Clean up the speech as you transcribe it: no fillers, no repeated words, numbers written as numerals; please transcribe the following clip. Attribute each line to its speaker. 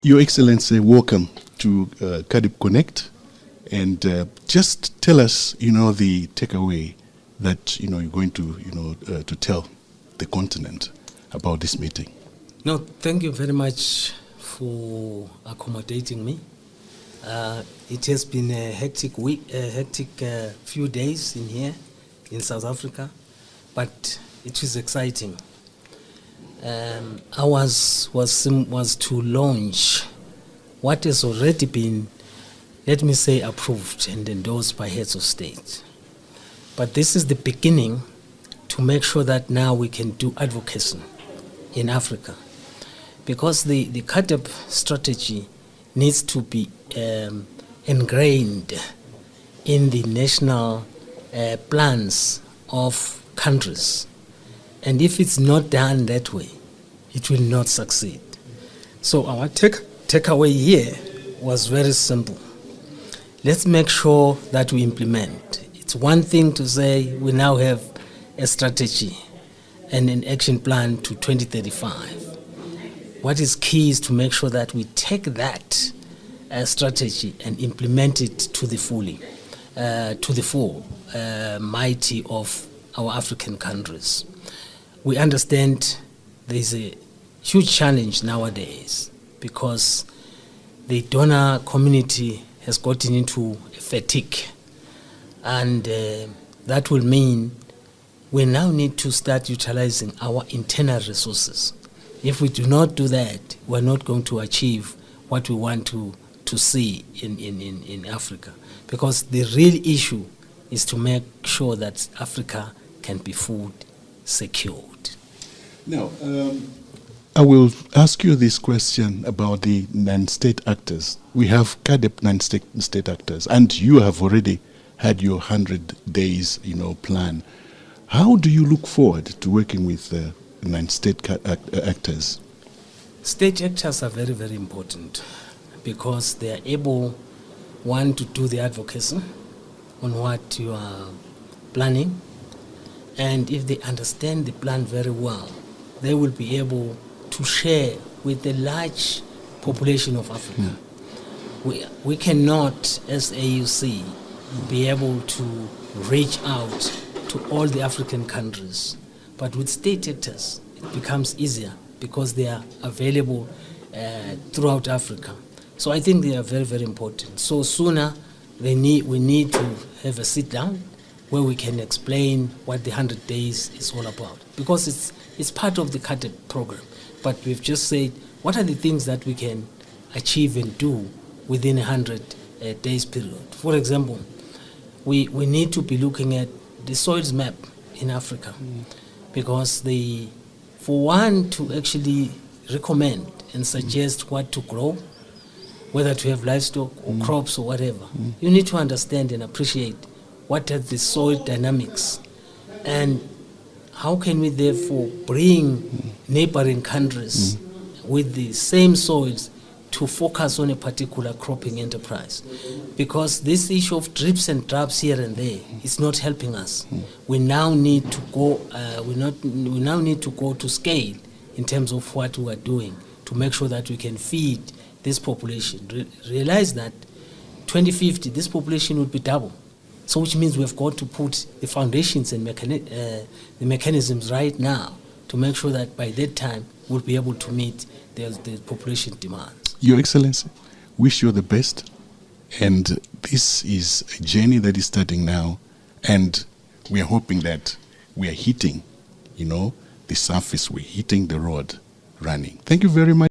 Speaker 1: Your Excellency, welcome to CAADP Connect, and just tell us, the takeaway that you're going to, to tell the continent about this meeting.
Speaker 2: No, thank you very much for accommodating me. It has been a hectic week, few days in here in South Africa, but it was exciting. I was to launch what has already been, let me say, approved and endorsed by heads of state. But this is the beginning to make sure that now we can do advocacy in Africa, because the CAADP strategy needs to be ingrained in the national plans of countries. And if it's not done that way, it will not succeed. So our takeaway here was very simple. Let's make sure that we implement. It's one thing to say we now have a strategy and an action plan to 2035. What is key is to make sure that we take that strategy and implement it to the full mighty of our African countries. We understand there is a huge challenge nowadays because the donor community has gotten into a fatigue, and that will mean we now need to start utilizing our internal resources. If we do not do that, we're not going to achieve what we want to see in Africa, because the real issue is to make sure that Africa can be food secured.
Speaker 1: Now, I will ask you this question about the non-state actors. We have CAADP non-state actors, and you have already had your 100 days, plan. How do you look forward to working with non-state actors?
Speaker 2: State actors are very, very important because they are able, one, to do the advocacy on what you are planning, and if they understand the plan very well, they will be able to share with the large population of Africa. We cannot, as AUC, be able to reach out to all the African countries. But with state actors, it becomes easier because they are available throughout Africa. So I think they are very, very important. So sooner we need to have a sit down where we can explain what the 100 days is all about. Because it's part of the CAADP program. But we've just said, what are the things that we can achieve and do within a 100 days period? For example, we need to be looking at the soils map in Africa, because for one to actually recommend and suggest what to grow, whether to have livestock or crops or whatever, you need to understand and appreciate what are the soil dynamics, and how can we therefore bring neighboring countries with the same soils to focus on a particular cropping enterprise? Because this issue of drips and drabs here and there is not helping us. We now need to go. We now need to go to scale in terms of what we are doing to make sure that we can feed this population. Realize that 2050, this population will be double. So which means we've got to put the foundations and the mechanisms right now to make sure that by that time we'll be able to meet the population demands.
Speaker 1: Your Excellency, wish you the best. And this is a journey that is starting now. And we are hoping that we are hitting, the surface, we're hitting the road running. Thank you very much.